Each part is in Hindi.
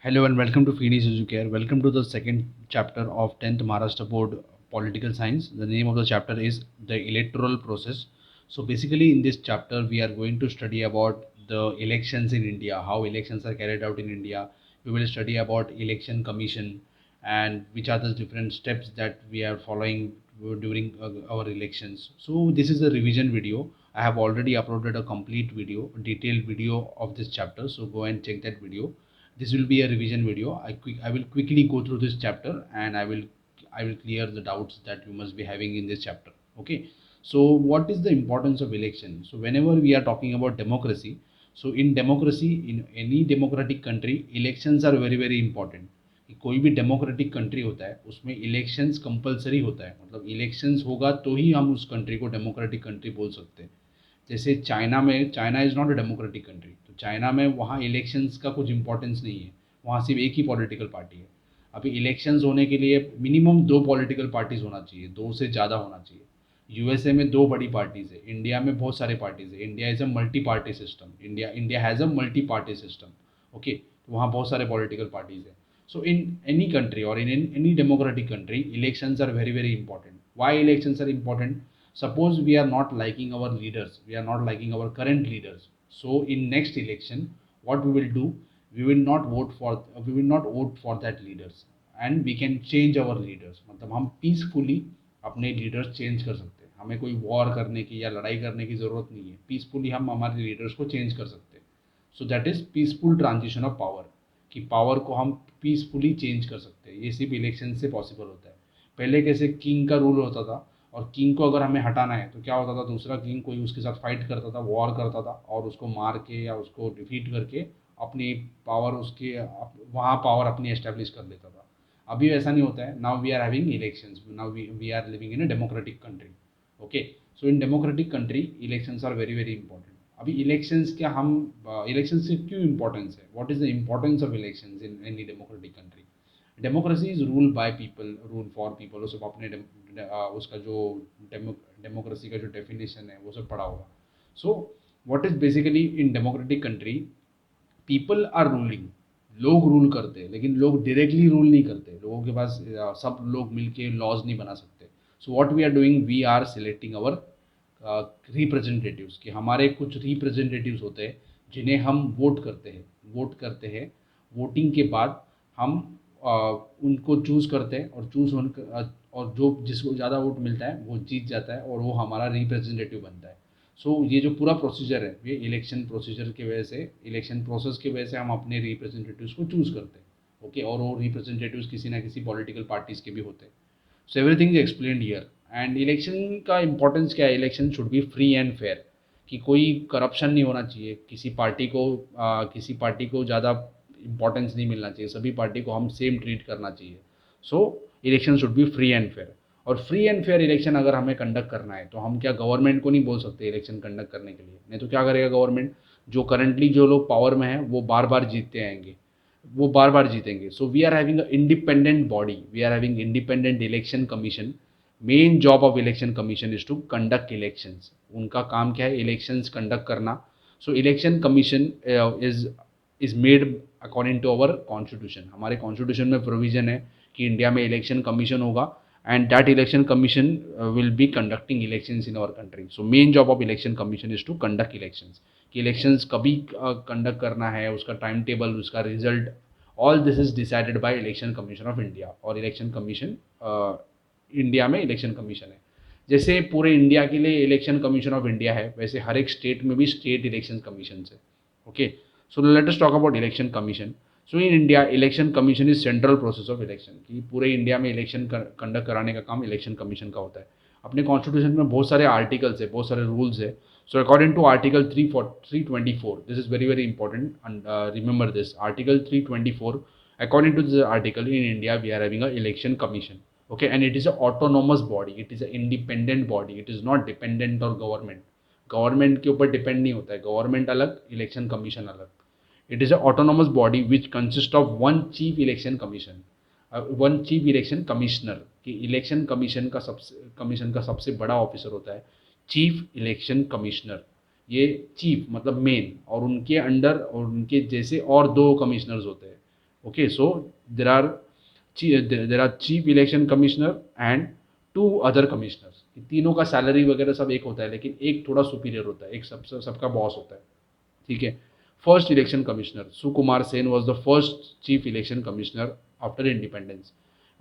Hello and welcome to Feedy Suzuki. Welcome to the second chapter of 10th Maharashtra Board Political Science. The name of the chapter is the electoral process. So basically in this chapter we are going to study about the elections in India, how elections are carried out in India. We will study about election commission and which are the different steps that we are following during our elections. So this is a revision video. I have already uploaded a complete video, a detailed video of this chapter. So go and check that video. This will be a revision video. I will quickly go through this chapter and I will clear the doubts that you must be having in this chapter. Okay, so what is the importance of election? So whenever we are talking about democracy, so in democracy, in any democratic country, elections are very very important. कोई भी डेमोक्रेटिक कंट्री होता है उसमें इलेक्शंस कंपलसरी होता है, मतलब इलेक्शंस होगा तो ही हम उस कंट्री को डेमोक्रेटिक कंट्री बोल सकते हैं. जैसे चाइना में, China is not a democratic country, तो चाइना में वहाँ इलेक्शंस का कुछ इंपॉर्टेंस नहीं है. वहाँ सिर्फ एक ही पॉलिटिकल पार्टी है. अभी इलेक्शंस होने के लिए मिनिमम दो पॉलिटिकल पार्टीज होना चाहिए, दो से ज़्यादा होना चाहिए. यूएसए में दो बड़ी पार्टीज है, इंडिया में बहुत सारे पार्टीज है. India is a multi party system. India has a multi party system. Okay, तो वहाँ बहुत सारे पॉलिटिकल पार्टीज है. So in any country or in any democratic country, elections are very very important. Why elections are important? Suppose we are not liking our leaders, we are not liking our current leaders. So in next election, what we will do? We will not vote for that leaders, and we can change our leaders. मतलब हम peacefully अपने leaders change कर सकते हैं. हमें कोई war करने की या लड़ाई करने की ज़रूरत नहीं है. Peacefully हम हमारे leaders को change कर सकते हैं. So that is peaceful transition of power, कि पावर को हम पीसफुली चेंज कर सकते हैं. ये सिर्फ इलेक्शन से पॉसिबल होता है. पहले कैसे किंग का रूल होता था, और किंग को अगर हमें हटाना है तो क्या होता था, दूसरा किंग कोई उसके साथ फाइट करता था, वॉर करता था, और उसको मार के या उसको डिफीट करके अपनी पावर उसके वहाँ पावर अपनी एस्टेब्लिश कर लेता था. अभी वैसा नहीं होता है. Now we are having elections, now we are living in a democratic country. Okay, so in democratic country elections are very very important. अभी इलेक्शंस क्या हम इलेक्शंस की क्यों इंपॉर्टेंस है, what is the importance of elections in any democratic country? Democracy is rule by people, rule for people. वो सब अपने उसका जो डेमोक्रेसी का जो डेफिनेशन है वो सब पढ़ा होगा. So what is basically in democratic country, people are ruling. लोग रूल करते हैं, लेकिन लोग डायरेक्टली रूल नहीं करते. लोगों के पास सब लोग मिलके लॉज नहीं बना सकते. So what we are doing, we are selecting our representatives, कि हमारे कुछ रिप्रेजेंटेटिव्स होते हैं जिन्हें हम वोट करते हैं. वोटिंग के बाद हम उनको चूज़ करते हैं, और और जो जिसको ज़्यादा वोट मिलता है वो जीत जाता है, और वो हमारा रिप्रेजेंटेटिव बनता है. सो ये जो पूरा प्रोसीजर है, ये इलेक्शन प्रोसीजर की वजह से, इलेक्शन प्रोसेस की वजह से हम अपने रिप्रेजेंटेटिव्स को चूज़ करते हैं. ओके, और वो रिप्रेजेंटेटिव्स किसी ना किसी पॉलिटिकल पार्टीज़ के भी होते हैं. So everything is explained here. And election का इंपॉर्टेंस क्या है? Election should be free and fair, कि कोई करप्शन नहीं होना चाहिए. किसी पार्टी को ज़्यादा इंपॉर्टेंस नहीं मिलना चाहिए. सभी पार्टी को हम सेम ट्रीट करना चाहिए. So election should be free and fair. और फ्री एंड फेयर इलेक्शन अगर हमें कंडक्ट करना है तो हम क्या गवर्नमेंट को नहीं बोल सकते इलेक्शन कंडक्ट करने के लिए? नहीं तो क्या करेगा गवर्नमेंट? जो करंटली जो लोग पावर में हैं वो बार बार जीतते आएंगे, वो बार बार जीतेंगे. So we are having independent body, we are having independent election commission. Main job of election commission is to conduct elections. उनका काम क्या है? इलेक्शंस कंडक्ट करना. So election commission is made according to our constitution. हमारे कॉन्स्टिट्यूशन में प्रोविजन है कि इंडिया में इलेक्शन कमीशन होगा, and that election commission will be conducting elections in our country. So main job of election commission is to conduct elections. कि elections कभी conduct करना है, उसका टाइम टेबल, उसका result, all this is decided by election commission of India. और इलेक्शन कमीशन इंडिया में इलेक्शन कमीशन है. जैसे पूरे इंडिया के लिए इलेक्शन कमीशन ऑफ इंडिया है, वैसे हर एक स्टेट में भी स्टेट इलेक्शन कमीशन है. Okay, so let us talk about election commission. So in India election commission is central process of election, कि पूरे इंडिया में इलेक्शन कंडक्ट कराने का काम इलेक्शन कमीशन का होता है. अपने कॉन्स्टिट्यूशन में बहुत सारे आर्टिकल्स है, बहुत सारे रूल्स है. So according to article 324, this is very very important, remember this article 324. According to this article, in India we are having a election commission. Okay, and it is a autonomous body, it is a independent body, it is not dependent और गवर्नमेंट. गवर्नमेंट के ऊपर डिपेंड नहीं होता है. गवर्नमेंट अलग, इलेक्शन कमीशन अलग. It is an autonomous body which consists of one chief election commission, one chief election commissioner. कि इलेक्शन कमीशन का सबसे बड़ा ऑफिसर होता है चीफ इलेक्शन कमिश्नर. ये चीफ मतलब मेन, और उनके अंडर और उनके जैसे और दो कमिश्नर्स होते हैं. Okay, so there are chief election commissioner and two other commissioners. तीनों का सैलरी वगैरह सब एक होता है, लेकिन एक थोड़ा सुपीरियर होता है, एक सबका बॉस होता है। ठीक है। First election commissioner Sukumar Sen was the first chief election commissioner after independence.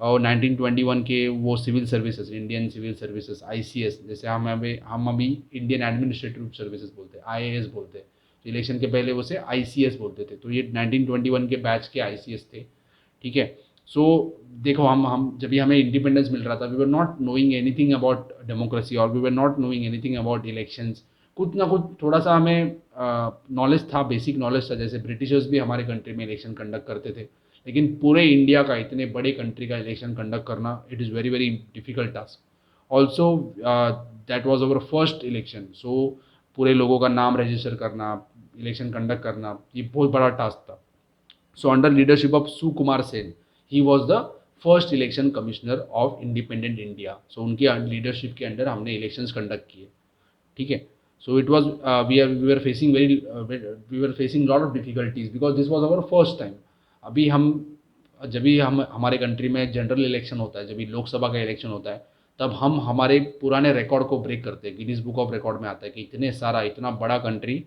और 1921 के वो civil services, Indian civil services ICS, जैसे हम अभी इंडियन एडमिनिस्ट्रेटिव सर्विसेज बोलते हैं, आईएएस बोलते हैं, तो इलेक्शन के पहले उसे आईसीएस बोलते थे, तो ये 1921 के बैच के आईसीएस थे। ठीक है। सो देखो, हम जब भी हमें इंडिपेंडेंस मिल रहा था, we were not knowing anything about democracy, और we were not knowing anything about elections. कुछ ना कुछ थोड़ा सा हमें नॉलेज था, बेसिक नॉलेज था, जैसे ब्रिटिशर्स भी हमारे कंट्री में इलेक्शन कंडक्ट करते थे, लेकिन पूरे इंडिया का, इतने बड़े कंट्री का इलेक्शन कंडक्ट करना, it is very very difficult task. Also that was our first election, so पूरे लोगों का नाम रजिस्टर करना, इलेक्शन कंडक्ट करना, ये बहुत बड़ा टास्क था। So under leadership of Sukumar Sen, he was the first election commissioner of independent India. So उनकी लीडरशिप के अंडर हमने इलेक्शंस कंडक्ट किए। ठीक है। So it was we were facing we were facing lot of difficulties because this was our first time. अभी हम जब भी हम हमारे कंट्री में जनरल इलेक्शन होता है, जब भी लोकसभा का इलेक्शन होता है, तब हम हमारे पुराने रिकॉर्ड को ब्रेक करते हैं। गिनीज बुक ऑफ रिकॉर्ड में आता है कि इतना बड़ा कंट्री,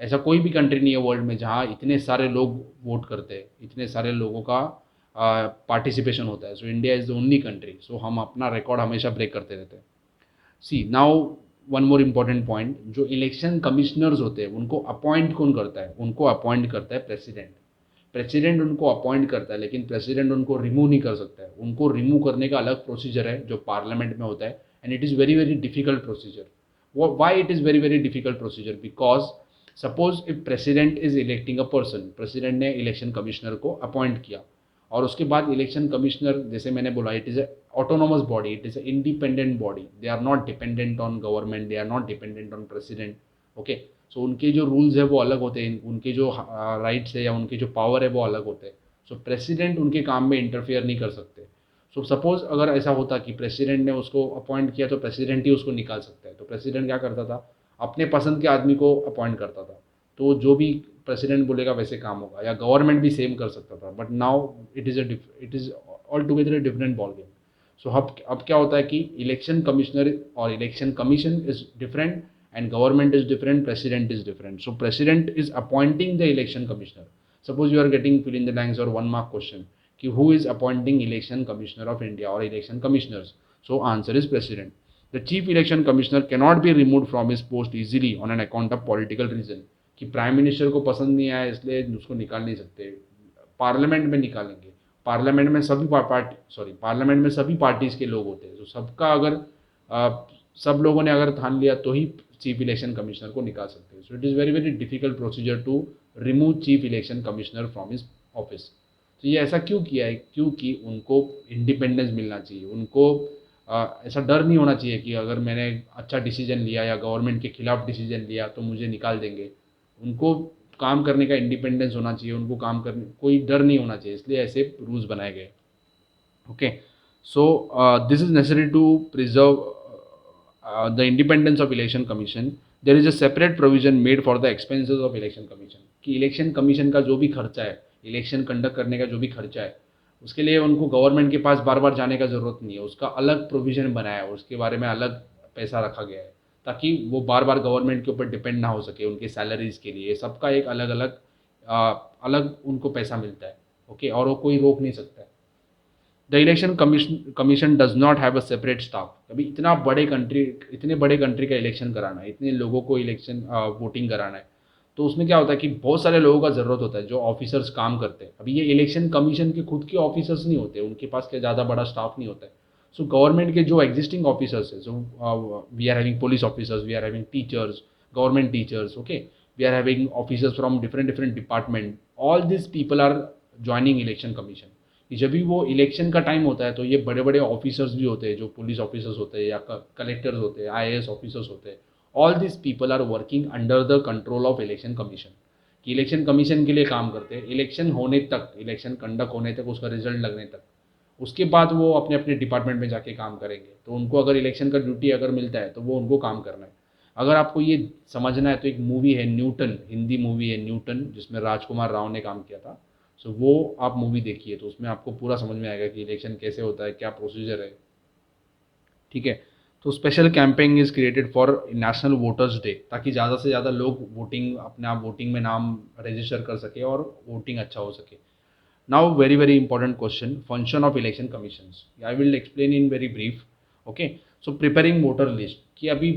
ऐसा कोई भी कंट्री नहीं है वर्ल्ड में जहाँ इतने सारे लोग वोट करते हैं, इतने सारे लोगों का पार्टिसिपेशन होता है। So India is the only country, so हम अपना रिकॉर्ड हमेशा ब्रेक करते रहते हैं। See now one more important point, जो इलेक्शन कमिश्नर्स होते हैं उनको अपॉइंट कौन करता है? उनको अपॉइंट करता है प्रेसिडेंट। प्रेसिडेंट उनको अपॉइंट करता है, लेकिन प्रेसिडेंट उनको रिमूव नहीं कर सकता है। उनको रिमूव करने का अलग प्रोसीजर है जो पार्लियामेंट में होता है, and it is very very difficult procedure. Why it is very very difficult procedure? Because suppose if president is electing a person, president ने इलेक्शन कमिश्नर को अपॉइंट किया, और उसके बाद इलेक्शन कमिश्नर, जैसे मैंने बोला, it is a autonomous body, it is a independent body, they are not dependent on government, they are not dependent on president. Okay. So उनके जो रूल्स है वो अलग होते हैं, उनके जो राइट्स है या उनके जो पावर है वो अलग होते हैं। सो प्रेसिडेंट उनके काम में इंटरफेयर नहीं कर सकते। सो सपोज अगर ऐसा होता कि प्रेसिडेंट ने उसको अपॉइंट किया, तो प्रेसिडेंट ही उसको निकाल सकता है। तो प्रेसिडेंट क्या करता था? अपने पसंद के आदमी को अपॉइंट करता था, तो जो भी प्रेसिडेंट बोलेगा वैसे काम होगा, या गवर्नमेंट भी सेम कर सकता था। But now it is all together a different ball game. So अब क्या होता है कि इलेक्शन कमिश्नर और election commission is different, and government is different, president is different. So president is appointing the election commissioner. Suppose you are getting fill in the blanks or 1 mark question ki who is appointing election commissioner of India or election commissioners? So answer is president. The chief election commissioner cannot be removed from his post easily on an account of political reason, कि प्राइम मिनिस्टर को पसंद नहीं आया इसलिए उसको निकाल नहीं सकते, पार्लियामेंट में निकालेंगे। पार्लियामेंट में सभी पार्टीज के लोग होते हैं, तो सबका अगर सब लोगों ने अगर ठान लिया तो ही चीफ इलेक्शन कमिश्नर को निकाल सकते हैं। So it is very very difficult procedure to remove chief election commissioner from his office. तो ये ऐसा क्यों किया है? क्योंकि उनको इंडिपेंडेंस मिलना चाहिए, उनको ऐसा डर नहीं होना चाहिए कि अगर मैंने अच्छा डिसीजन लिया या गवर्नमेंट के खिलाफ डिसीजन लिया तो मुझे निकाल देंगे। उनको काम करने का इंडिपेंडेंस होना चाहिए, उनको काम करने कोई डर नहीं होना चाहिए, इसलिए ऐसे रूल्स बनाए गए। Okay. So this is necessary to preserve the independence of election commission. There is a separate provision made for the expenses of election commission, कि इलेक्शन कमीशन का जो भी खर्चा है, इलेक्शन कंडक्ट करने का जो भी खर्चा है, उसके लिए उनको गवर्नमेंट के पास बार बार जाने का ज़रूरत नहीं है। उसका अलग प्रोविज़न बनाया है, उसके बारे में अलग पैसा रखा गया है, ताकि वो बार बार गवर्नमेंट के ऊपर डिपेंड ना हो सके उनके सैलरीज़ के लिए। सबका एक अलग अलग अलग उनको पैसा मिलता है। ओके। और वो कोई रोक नहीं सकता है। The election commission does not have a separate staff. अभी इतने बड़े कंट्री का इलेक्शन कराना है, इतने लोगों को इलेक्शन वोटिंग कराना है, तो उसमें क्या होता है कि बहुत सारे लोगों का ज़रूरत होता है जो ऑफिसर्स काम करते हैं। अभी ये इलेक्शन कमीशन के खुद के ऑफिसर्स नहीं होते, उनके पास क्या ज़्यादा बड़ा स्टाफ नहीं होता है। सो गवर्नमेंट के जो एग्जिस्टिंग ऑफिसर्स है, so we are having police officers, we are having teachers, government teachers, okay, we are having officers from different different department, all this people are joining election commission. जब भी वो इलेक्शन का टाइम होता है तो ये बड़े बड़े ऑफिसर्स भी होते हैं, जो पुलिस ऑफिसर्स होते हैं या कलेक्टर्स होते हैं, आईएएस ऑफिसर्स होते हैं, all this people are working under the control of election commission, कि इलेक्शन कमीशन के लिए काम करते हैं इलेक्शन होने तक, इलेक्शन कंडक्ट होने तक, उसका रिजल्ट लगने तक। उसके बाद वो अपने अपने डिपार्टमेंट में जाके काम करेंगे। तो उनको अगर इलेक्शन का ड्यूटी अगर मिलता है तो वो उनको काम करना है। अगर आपको ये समझना है तो एक मूवी है न्यूटन, हिंदी मूवी है न्यूटन, जिसमें राजकुमार राव ने काम किया था। सो वो आप मूवी देखिए तो उसमें आपको पूरा समझ में आएगा कि इलेक्शन कैसे होता है, क्या प्रोसीजर है, ठीक है। तो special campaign is created for national voters day, ताकि ज़्यादा से ज़्यादा लोग वोटिंग अपने आप वोटिंग में नाम रजिस्टर कर सके और वोटिंग अच्छा हो सके। Now very very important question, function of election commissions, I will explain in very brief. Okay, so preparing voter list, कि अभी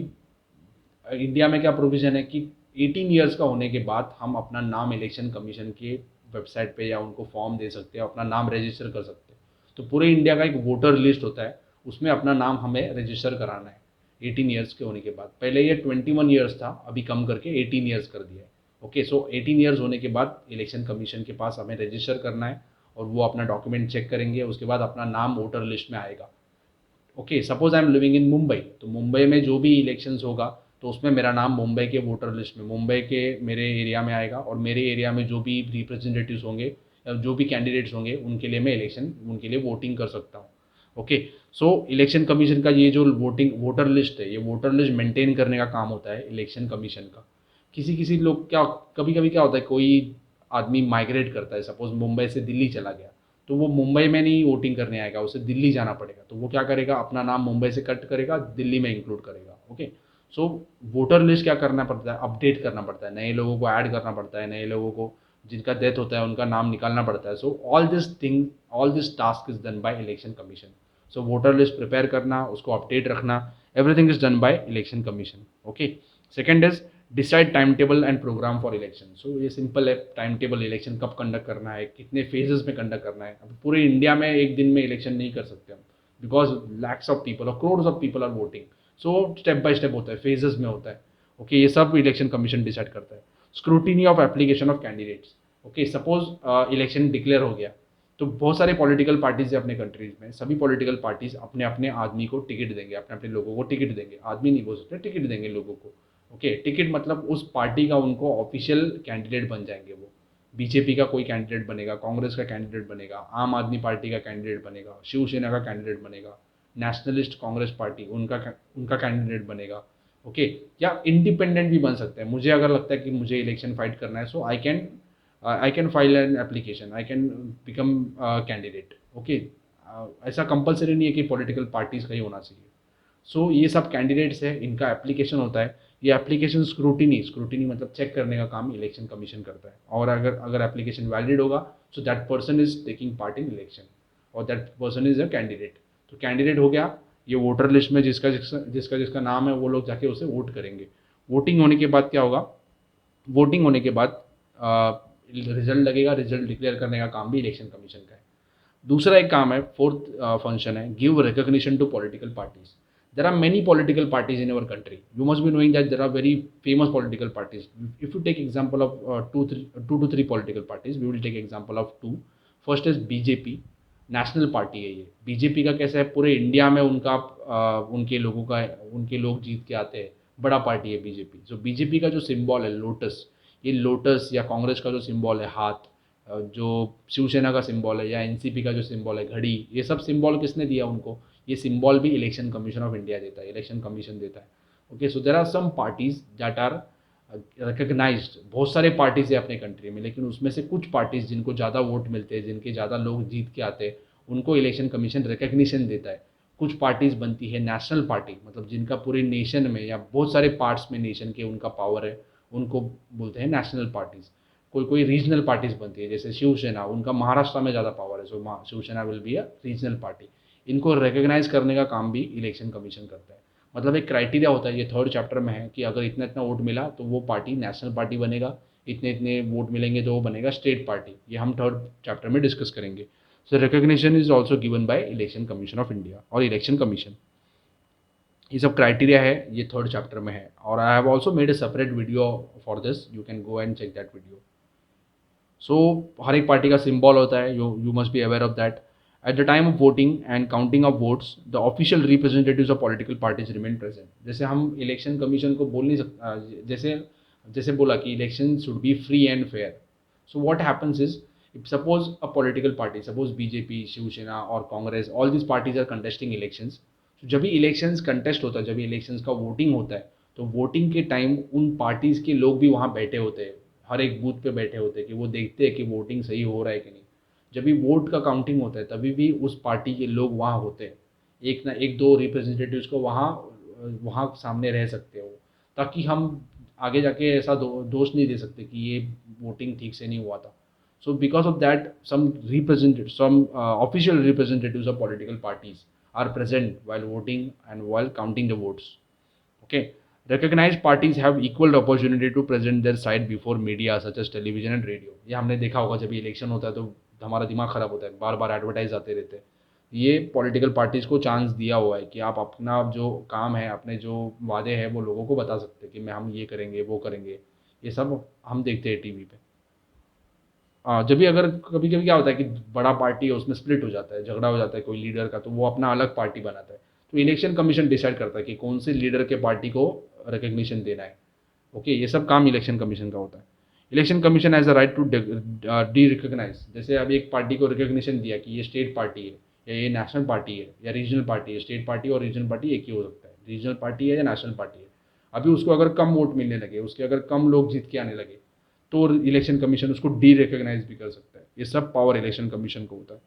इंडिया में क्या प्रोविजन है कि 18 ईयर्स का होने के बाद हम अपना नाम इलेक्शन कमीशन के वेबसाइट पे या उनको फॉर्म दे सकते हैं, अपना नाम रजिस्टर कर सकते हैं। तो पूरे इंडिया का एक वोटर लिस्ट होता है, उसमें अपना नाम हमें रजिस्टर कराना है 18 ईयर्स के होने के बाद। पहले ये 21 ईयर्स था, अभी कम करके 18 ईयर्स कर दिया है। ओके, सो 18 ईयर्स होने के बाद इलेक्शन कमीशन के पास हमें रजिस्टर करना है और वो अपना डॉक्यूमेंट चेक करेंगे, उसके बाद अपना नाम वोटर लिस्ट में आएगा। Okay, suppose I M living in Mumbai, तो मुंबई में जो भी इलेक्शंस होगा तो उसमें मेरा नाम मुंबई के वोटर लिस्ट में, मुंबई के मेरे एरिया में आएगा, और मेरे एरिया में जो भी रिप्रेजेंटेटिव्स होंगे या जो भी कैंडिडेट्स होंगे उनके लिए मैं उनके लिए वोटिंग कर सकता हूँ। ओके, सो इलेक्शन कमीशन का ये जो वोटर लिस्ट है, ये वोटर लिस्ट मेंटेन करने का काम होता है इलेक्शन कमीशन का। किसी किसी लोग क्या, कभी कभी क्या होता है, कोई आदमी माइग्रेट करता है, सपोज मुंबई से दिल्ली चला गया, तो वो मुंबई में नहीं वोटिंग करने आएगा, उसे दिल्ली जाना पड़ेगा, तो वो क्या करेगा, अपना नाम मुंबई से कट करेगा, दिल्ली में इंक्लूड करेगा। ओके, सो वोटर लिस्ट क्या करना पड़ता है, अपडेट करना पड़ता है, नए लोगों को ऐड करना पड़ता है, नए लोगों को जिनका डेथ होता है उनका नाम निकालना पड़ता है। So all this task is done by election commission. So voter list prepare करना, उसको अपडेट रखना, everything is done by election commission. Okay, second is decide time table and programme for election. So ये सिंपल है, टाइम टेबल, इलेक्शन कब कंडक्ट करना है, कितने फेजेस में कंडक्ट करना है। अब पूरे इंडिया में एक दिन में इलेक्शन नहीं कर सकते हम, बिकॉज लैक्स ऑफ पीपल और crore of people are voting. So step by step होता है, फेजेस में होता है। ओके, ये सब इलेक्शन कमीशन डिसाइड करता है। Scrutiny of application of candidates. Okay, suppose election declare हो गया, तो बहुत सारे पॉलिटिकल पार्टीज है अपने कंट्रीज में, सभी पॉलिटिकल पार्टीज अपने अपने आदमी को टिकट देंगे, अपने अपने लोगों को टिकट देंगे, आदमी नहीं बोल सकते, टिकट देंगे लोगों को। ओके, टिकट मतलब उस पार्टी का उनको ऑफिशियल कैंडिडेट बन जाएंगे वो। बीजेपी का कोई कैंडिडेट बनेगा, कांग्रेस का कैंडिडेट बनेगा, आम आदमी पार्टी का कैंडिडेट बनेगा, शिवसेना का कैंडिडेट बनेगा, नेशनलिस्ट कांग्रेस पार्टी उनका उनका कैंडिडेट बनेगा। ओके, या इंडिपेंडेंट भी बन सकते हैं। मुझे अगर लगता है कि मुझे इलेक्शन फाइट करना है, so I can file an application, I can become candidate. Okay, ऐसा कंपलसरी नहीं है कि पॉलिटिकल पार्टीज का ही होना चाहिए। सो ये सब कैंडिडेट्स है, इनका एप्लीकेशन होता है। ये एप्लीकेशन स्क्रूटिनी मतलब चेक करने का काम इलेक्शन कमीशन करता है, और अगर अगर एप्लीकेशन वैलिड होगा, so that person is taking part in election और that person is a candidate. तो कैंडिडेट हो गया, ये वोटर लिस्ट में जिसका जिसका जिसका जिसका नाम है वो लोग जाके उसे वोट करेंगे। वोटिंग होने के बाद क्या होगा, वोटिंग होने के बाद रिजल्ट लगेगा, रिजल्ट डिक्लेयर करने का काम भी इलेक्शन कमीशन का है। दूसरा एक काम है, फोर्थ फंक्शन है, give recognition to political parties. There are many political parties in our country. You must be knowing that there are very famous political parties. If you take example of two to three political parties, we will take example of two. First is BJP, national party है ये। बीजेपी का कैसा है, पूरे इंडिया में उनका उनके लोग जीत के आते हैं, बड़ा पार्टी है बीजेपी। जो बीजेपी का जो सिंबल है लोटस, ये लोटस, या कांग्रेस का जो सिंबल है हाथ, जो शिवसेना का सिंबल है, या एनसीपी का जो सिंबल है घड़ी, ये सब सिंबल किसने दिया उनको, ये सिंबल भी इलेक्शन कमीशन ऑफ इंडिया देता है, इलेक्शन कमीशन देता है। Okay, so there are some parties that are recognised. बहुत सारे पार्टीज है अपने कंट्री में, लेकिन उसमें से कुछ पार्टीज जिनको ज़्यादा वोट मिलते हैं, जिनके ज़्यादा लोग जीत के आते हैं, उनको इलेक्शन कमीशन रिकग्निशन देता है। कुछ पार्टीज बनती है नेशनल पार्टी, मतलब जिनका पूरे नेशन में या बहुत सारे पार्ट्स में नेशन के उनका पावर है, उनको बोलते हैं नेशनल पार्टीज। कोई कोई रीजनल पार्टीज बनती है, जैसे शिवसेना, उनका महाराष्ट्र में ज़्यादा पावर है, so Shiv Sena will be a regional party. इनको रिकग्नाइज करने का काम भी इलेक्शन कमीशन करता है। मतलब एक क्राइटेरिया होता है, ये थर्ड चैप्टर में है, कि अगर इतना इतना वोट मिला तो वो पार्टी नेशनल पार्टी बनेगा, इतने इतने वोट मिलेंगे तो वो बनेगा स्टेट पार्टी। ये हम थर्ड चैप्टर में डिस्कस करेंगे। So recognition is also given by election commission of India और इलेक्शन कमीशन। ये सब क्राइटेरिया है, ये थर्ड चैप्टर में है, और I have also made a separate video for this, you can go and check that video. So हर एक पार्टी का सिंबल होता है, you must be aware of that. At the time of voting and counting of votes, the official representatives of political parties remain present. जैसे हम इलेक्शन कमीशन को बोल नहीं सकता, जैसे जैसे बोला कि election should be free and fair. So what happens is, if suppose a political party, suppose BJP, Shiv Sena और Congress, all this parties are contesting elections. तो जब भी इलेक्शंस कंटेस्ट होता है, जब भी इलेक्शंस का वोटिंग होता है, तो वोटिंग के टाइम उन पार्टीज के लोग भी वहाँ बैठे होते हैं, हर एक बूथ पे बैठे होते हैं कि वो देखते हैं कि वोटिंग सही हो रहा है कि नहीं। जब भी वोट का काउंटिंग होता है तभी भी उस पार्टी के लोग वहाँ होते हैं, एक ना एक दो रिप्रेजेंटेटिव्स को वहाँ वहाँ सामने रह सकते हो, ताकि हम आगे जाके ऐसा दोष नहीं दे सकते कि ये वोटिंग ठीक से नहीं हुआ था। So because of that, some official representatives of political parties are present while voting and while counting the votes. Okay, recognized parties have equal opportunity to present their side before media such as television and radio. ये हमने देखा होगा, जब इलेक्शन होता है तो हमारा दिमाग खराब होता है, बार बार एडवर्टाइज आते रहते हैं। ये पॉलिटिकल पार्टीज को चांस दिया हुआ है कि आप अपना जो काम है, अपने जो वादे हैं वो लोगों को बता सकते हैं कि मैं हम ये करेंगे वो करेंगे। ये सब हम देखते हैं टीवी पे। जब भी अगर कभी कभी क्या होता है कि बड़ा पार्टी है उसमें स्प्लिट हो जाता है, झगड़ा हो जाता है कोई लीडर का, तो वो अपना अलग पार्टी बनाता है। तो इलेक्शन कमीशन डिसाइड करता है कि कौन से लीडर के पार्टी को रिकग्निशन देना है। ओके, ये सब काम इलेक्शन कमीशन का होता है। Election commission has a right to derecognise. जैसे अभी एक पार्टी को रिकग्निशन दिया कि ये स्टेट पार्टी है या ये नेशनल पार्टी है या रीजनल पार्टी है। स्टेट पार्टी और रीजनल पार्टी एक ही हो सकता है, रीजनल पार्टी है या नेशनल पार्टी है। अभी उसको अगर कम वोट मिलने लगे, उसके अगर कम लोग जीत के आने लगे, तो इलेक्शन कमीशन उसको डी रिकग्नाइज भी कर सकता है। ये सब पावर इलेक्शन कमीशन को होता है।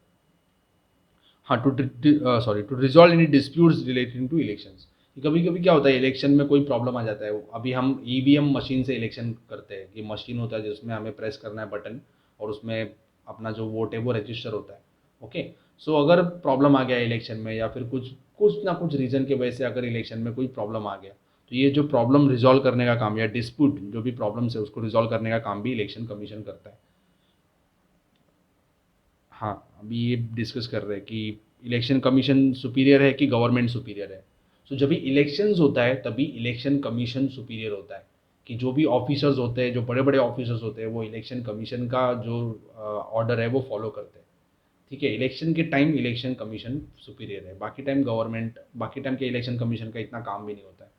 हाँ, to resolve any disputes relating to elections. कभी कभी क्या होता है, इलेक्शन में कोई प्रॉब्लम आ जाता है। अभी हम ईवीएम मशीन से इलेक्शन करते हैं। ये मशीन होता है जिसमें हमें प्रेस करना है बटन, और उसमें अपना जो वोट है वो रजिस्टर होता है। ओके, सो अगर प्रॉब्लम आ गया इलेक्शन में, या फिर कुछ कुछ ना कुछ रीज़न की वजह से अगर इलेक्शन में कोई प्रॉब्लम आ गया, तो ये जो प्रॉब्लम रिजॉल्व करने का काम या डिस्प्यूट जो भी प्रॉब्लम्स है उसको रिजॉल्व करने का काम भी इलेक्शन कमीशन करता है। हाँ, अभी ये डिस्कस कर रहे हैं कि इलेक्शन कमीशन सुपीरियर है कि गवर्नमेंट सुपीरियर है। सो जब भी इलेक्शंस होता है तभी इलेक्शन कमीशन सुपीरियर होता है, कि जो भी ऑफिसर्स होते हैं, जो बड़े बड़े ऑफिसर्स होते हैं, वो इलेक्शन कमीशन का जो ऑर्डर है वो फॉलो करते हैं। ठीक है, इलेक्शन के टाइम इलेक्शन कमीशन सुपीरियर है, बाकी टाइम गवर्नमेंट, बाकी टाइम के इलेक्शन कमीशन का इतना काम भी नहीं होता है।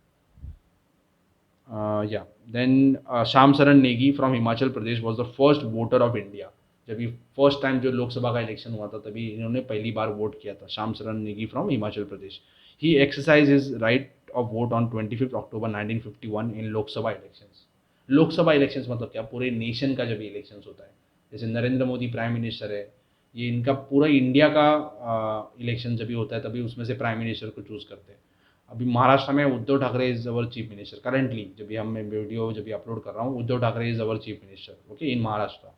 Yeah. Then Sham Saran Negi from Himachal Pradesh was the first voter of India. जब ये फर्स्ट टाइम जो लोकसभा का इलेक्शन हुआ था तभी इन्होंने पहली बार वोट किया था। श्याम शरण Negi from Himachal Pradesh. He exercise his right of vote on 25 October 1951 in Lok Sabha elections. Lok Sabha elections मतलब क्या, पूरे नेशन का जब इलेक्शंस होता है, जैसे नरेंद्र मोदी प्राइम मिनिस्टर है, ये इनका पूरा इंडिया का इलेक्शन जब भी होता है तभी उसमें से प्राइम मिनिस्टर को चूज़ करते हैं। अभी महाराष्ट्र में Uddhav Thackeray is our chief minister currently. जब भी हम मैं वीडियो जब भी अपलोड कर रहा हूँ, Uddhav Thackeray is our chief minister, okay, in Maharashtra.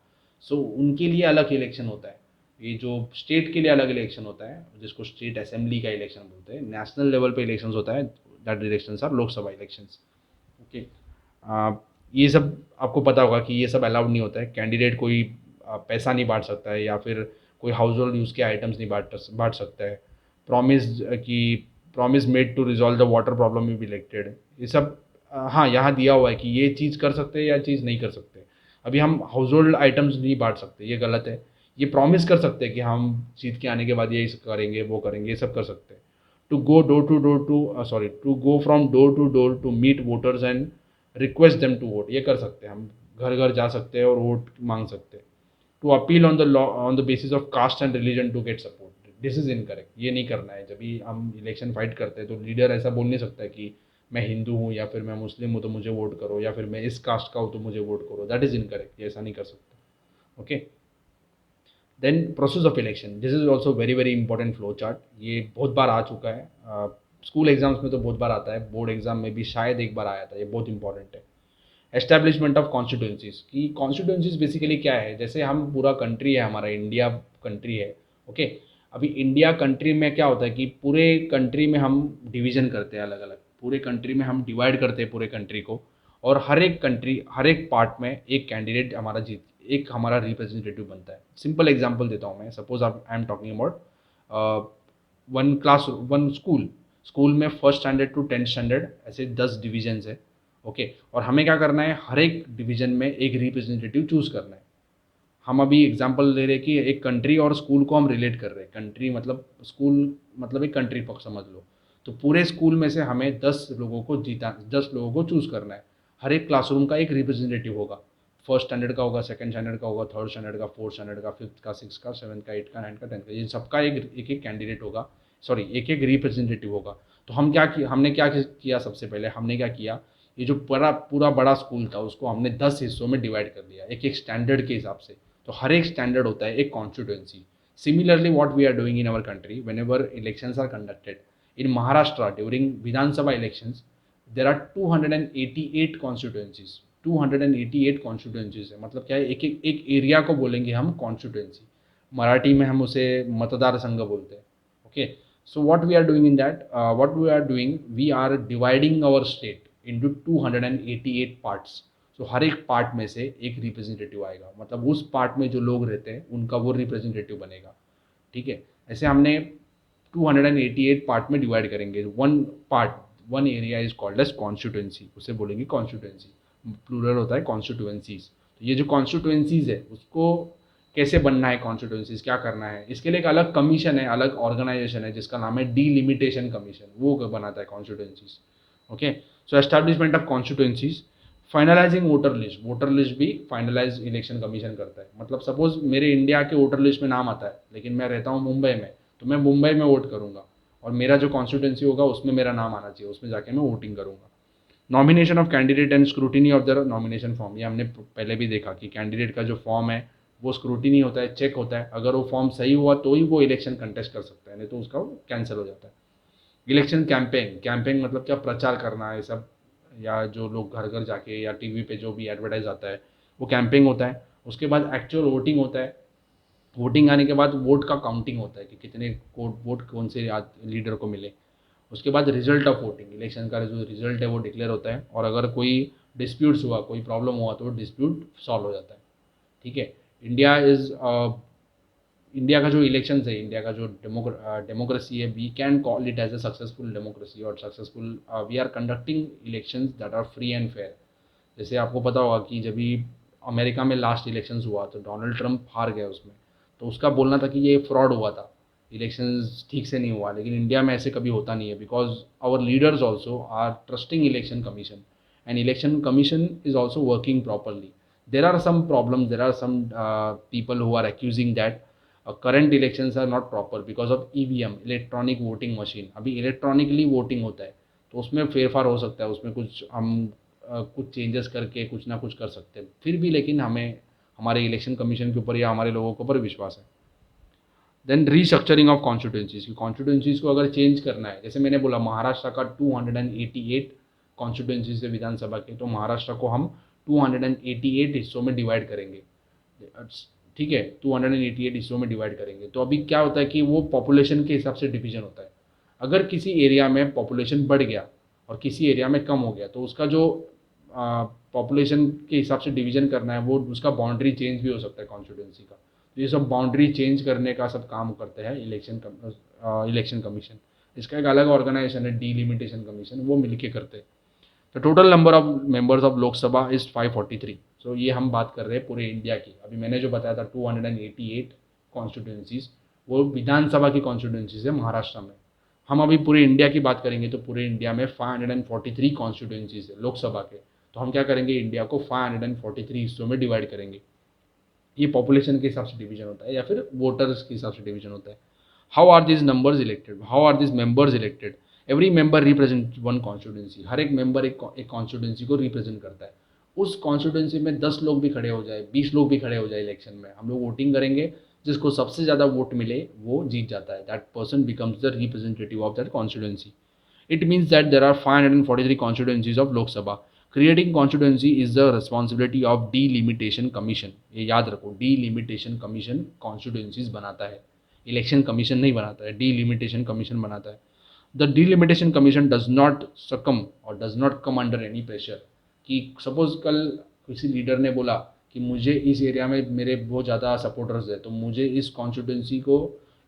So उनके लिए अलग इलेक्शन होता है। ये जो स्टेट के लिए अलग इलेक्शन होता है जिसको स्टेट असेंबली का इलेक्शन बोलते हैं। नेशनल लेवल पे इलेक्शन होता है, that elections are Lok Sabha elections. Okay, ये सब आपको पता होगा कि ये सब अलाउड नहीं होता है। कैंडिडेट कोई पैसा नहीं बांट सकता है, या फिर कोई हाउस होल्ड यूज़ के आइटम्स नहीं बांट सकता है। प्रॉमिस की promise made to resolve the water problem भी इलेक्टेड, ये सब हाँ यहाँ दिया हुआ है कि ये चीज़ कर सकते हैं या चीज़ नहीं कर सकते। अभी हम हाउस होल्ड आइटम्स नहीं बांट सकते, ये गलत है। ये प्रॉमिस कर सकते हैं कि हम जीत के आने के बाद ये करेंगे वो करेंगे, ये सब कर सकते हैं। To go door to door to sorry to go from door to door to meet voters and request them to vote, ये कर सकते हैं। हम घर घर जा सकते हैं और वोट मांग सकते हैं। To appeal on the law on the basis of caste and religion to get support, this is incorrect. ये नहीं करना है। जब भी हम इलेक्शन फाइट करते हैं तो लीडर ऐसा बोल नहीं सकता है कि मैं हिंदू हूँ या फिर मैं मुस्लिम हूँ तो मुझे वोट करो, या फिर मैं इस कास्ट का हूँ तो मुझे वोट करो। दैट इज इनकरेक्ट, ये ऐसा नहीं कर सकता। Okay, then process of election, this is also very very important flow chart. ये बहुत बार आ चुका है, स्कूल एग्जाम्स में तो बहुत बार आता है, बोर्ड एग्जाम में भी शायद एक बार आया था। ये बहुत इंपॉर्टेंट है। एस्टैब्लिशमेंट ऑफ कॉन्स्टिट्यूंसीज की, कॉन्स्टिट्यूंसीज बेसिकली क्या है, जैसे हम पूरा कंट्री है, हमारा इंडिया कंट्री है। ओके, अभी इंडिया कंट्री में क्या होता है कि पूरे कंट्री में हम डिवीजन करते हैं अलग अलग, पूरे कंट्री में हम डिवाइड करते हैं पूरे कंट्री को, और हर एक कंट्री हर एक पार्ट में एक कैंडिडेट हमारा जीत, एक हमारा रिप्रेजेंटेटिव बनता है। सिंपल एग्जांपल देता हूँ मैं। Suppose I am talking about one school. School में first standard to 10th standard ऐसे 10 डिविजन्स है। ओके, और हमें क्या करना है, हर एक डिवीजन में एक रिप्रेजेंटेटिव चूज़ करना है। हम अभी एग्जांपल ले रहे हैं कि एक कंट्री और स्कूल को हम रिलेट कर रहे हैं। कंट्री मतलब स्कूल मतलब एक कंट्री पक समझ लो। तो पूरे स्कूल में से हमें 10 लोगों को 10 लोगों को चूज़ करना है। हर एक क्लासरूम का एक रिप्रेजेंटेटिव होगा। फर्स्ट स्टैंडर्ड का होगा, सेकंड स्टैंडर्ड का होगा, थर्ड स्टैंडर्ड का, फोर्थ स्टैंडर्ड का, फिफ्थ का, सिक्स का, सेवन्थ का, एट का, नाइन्थ का, टेंथ का, ये सबका एक एक कैंडिडेट होगा, सॉरी एक एक रिप्रेजेंटेटिव होगा। तो हमने क्या किया, सबसे पहले हमने क्या किया ये जो पूरा पूरा बड़ा स्कूल था उसको हमने 10 हिस्सों में डिवाइड कर दिया, एक एक स्टैंडर्ड के हिसाब से। तो हर एक स्टैंडर्ड होता है एक constituency. Similarly what we are doing in our country, whenever elections are conducted in Maharashtra during Vidhan Sabha elections, there are 288 constituencies. 288 constituencies है, मतलब क्या है, एक एरिया को बोलेंगे हम कॉन्स्टिट्यूएंसी। मराठी में हम उसे मतदार संघ बोलते हैं। Okay, so what we are doing in that, what we are doing, we are dividing our state into 288 parts. So हर एक पार्ट में से एक रिप्रेजेंटेटिव आएगा, मतलब उस पार्ट में जो लोग रहते हैं उनका वो रिप्रेजेंटेटिव बनेगा। ठीक है, ऐसे हमने 288 पार्ट में डिवाइड करेंगे। One part, one area is called as constituency, उसे बोलेंगे कॉन्स्टिट्यूएंसी। प्लूरल होता है कॉन्स्टिट्यूएंसीज। तो ये जो कॉन्स्टिट्यूएंसीज है उसको कैसे बनना है, कॉन्स्टिट्यूएंसीज क्या करना है, इसके लिए एक अलग कमीशन है, अलग ऑर्गेनाइजेशन है जिसका नाम है डीलिमिटेशन कमीशन, वो बनाता है constituencies. Okay, so establishment of constituencies. Finalising voter list, voter list भी फाइनलाइज इलेक्शन कमीशन करता है। मतलब सपोज मेरे इंडिया के वोटर लिस्ट में नाम आता है लेकिन मैं रहता हूँ मुंबई में, तो मैं मुंबई में वोट करूँगा और मेरा जो कॉन्स्टिट्यूएंसी होगा उसमें मेरा नाम आना चाहिए, उसमें जाके मैं वोटिंग करूँगा। Nomination of candidate and scrutiny of the nomination form, ये हमने पहले भी देखा कि कैंडिडेट का जो फॉर्म है वो स्क्रूटिनी होता है, चेक होता है। अगर वो फॉर्म सही हुआ तो ही वो इलेक्शन कंटेस्ट कर सकता है, नहीं तो उसका कैंसिल हो जाता है। इलेक्शन कैंपेन, कैंपेन मतलब क्या, प्रचार करना है सब, या जो लोग घर घर जाके या टीवी पे जो भी एडवर्टाइज आता है वो कैंपेन होता है। उसके बाद एक्चुअल वोटिंग होता है। वोटिंग आने के बाद वोट का काउंटिंग होता है कि कितने वोट कौन से लीडर को मिले। उसके बाद रिजल्ट ऑफ वोटिंग, इलेक्शन का जो रिजल्ट है वो डिक्लेयर होता है, और अगर कोई डिस्प्यूट्स हुआ, कोई प्रॉब्लम हुआ तो वो डिस्प्यूट सॉल्व हो जाता है। ठीक है, इंडिया इज इंडिया का जो इलेक्शन है, इंडिया का जो डेमोक्रेसी है, we can call it as a successful democracy और successful, we are conducting elections that are free and fair. जैसे आपको पता होगा कि जब भी अमेरिका में लास्ट इलेक्शंस हुआ तो डोनाल्ड ट्रंप हार गया उसमें, तो उसका बोलना था कि ये फ्रॉड हुआ था, इलेक्शंस ठीक से नहीं हुआ। लेकिन इंडिया में ऐसे कभी होता नहीं है, because our leaders also are trusting election commission, and election commission is also working properly. There are some problem, there are some people who are accusing that current elections are not proper because of EVM, electronic voting machine. अभी इलेक्ट्रॉनिकली वोटिंग होता है तो उसमें फेरफार हो सकता है, उसमें कुछ हम कुछ चेंजेस करके कुछ ना कुछ कर सकते हैं फिर भी, लेकिन हमें हमारे इलेक्शन कमीशन के ऊपर या हमारे लोगों के ऊपर विश्वास है। देन रीस्ट्रक्चरिंग ऑफ कॉन्स्टिट्यूंसीज, की कॉन्स्टिट्यूंसीज को अगर चेंज करना है, जैसे मैंने बोला महाराष्ट्र का 288 कॉन्स्टिट्यूंसीज है विधानसभा के, तो महाराष्ट्र को हम 288 हिस्सों में डिवाइड करेंगे। ठीक है, 288 हिस्सों में डिवाइड करेंगे। तो अभी क्या होता है कि वो पॉपुलेशन के हिसाब से डिवीजन होता है। अगर किसी एरिया में पॉपुलेशन बढ़ गया और किसी एरिया में कम हो गया तो उसका जो पॉपुलेशन के हिसाब से डिवीजन करना है वो उसका बाउंड्री चेंज भी हो सकता है कॉन्स्टिट्यूंसी का। तो ये सब बाउंड्री चेंज करने का सब काम करते हैं इलेक्शन कमीशन। इसका एक अलग ऑर्गेनाइजेशन है डीलिमिटेशन कमीशन, वो मिलके करते हैं। The total number of members of Lok Sabha is 543। सो ये हम बात कर रहे हैं पूरे इंडिया की। अभी मैंने जो बताया था 288 कॉन्स्टिट्यूंसीज, वो विधानसभा की कॉन्स्टिट्यूंसीज है महाराष्ट्र में। हम अभी पूरे इंडिया की बात करेंगे तो पूरे इंडिया में 543 कॉन्स्टिट्यूंसीज है लोकसभा के। तो हम क्या करेंगे, इंडिया को 543 हिस्सों में डिवाइड करेंगे। ये पॉपुलेशन के हिसाब से डिवीजन होता है या फिर वोटर्स के हिसाब से डिवीजन होता है। How are this numbers elected, how are this members elected? Every member represent one constituency. हर एक मेंबर एक कॉन्स्टिट्यूंसी को रिप्रेजेंट करता है। उस कॉन्स्टिट्यूंसी में 10 लोग भी खड़े हो जाए, 20 लोग भी खड़े हो जाए इलेक्शन में, हम लोग वोटिंग करेंगे, जिसको सबसे ज़्यादा वोट मिले वो जीत जाता है। That person becomes the representative of that constituency. It means that there are 543 constituencies of Lok Sabha. Creating constituency is the responsibility of delimitation commission. ये याद रखो, delimitation commission constituencies बनाता है, इलेक्शन कमीशन नहीं बनाता है, delimitation commission बनाता है। The delimitation commission does not succumb or does not come under any pressure। कि सपोज कल किसी लीडर ने बोला कि मुझे इस एरिया में मेरे बहुत ज़्यादा सपोर्टर्स है तो मुझे इस कॉन्स्टिट्यूंसी को,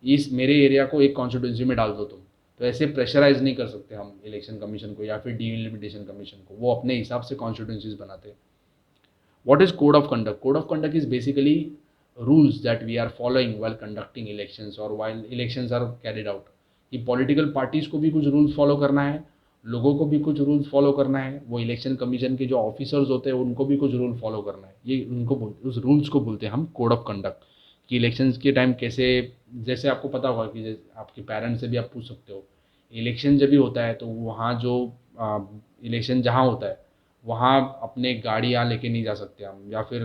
इस मेरे एरिया को एक कॉन्स्टिट्यूंसी में डाल दो तुम, तो ऐसे प्रेशराइज नहीं कर सकते हम इलेक्शन कमीशन को या फिर डीलिमिटेशन कमीशन को। वो अपने हिसाब से कॉन्स्टिट्यूंसीज बनाते हैं। What is code of conduct? Code of conduct is basically rules that we are following while conducting elections और while elections are carried out. कि पॉलिटिकल पार्टीज को भी कुछ रूल्स फॉलो करना है, लोगों को भी कुछ रूल्स फॉलो करना है, वो इलेक्शन कमीशन के जो ऑफिसर्स होते हैं उनको भी कुछ रूल फॉलो करना है। ये उनको उस रूल्स को बोलते हैं हम कोड ऑफ कंडक्ट। कि इलेक्शंस के टाइम कैसे, जैसे आपको पता होगा कि आपके पेरेंट्स से भी आप पूछ सकते हो, इलेक्शन जब भी होता है तो वहाँ जो इलेक्शन जहाँ होता है वहाँ अपने गाड़ियाँ लेके नहीं जा सकते हम, या फिर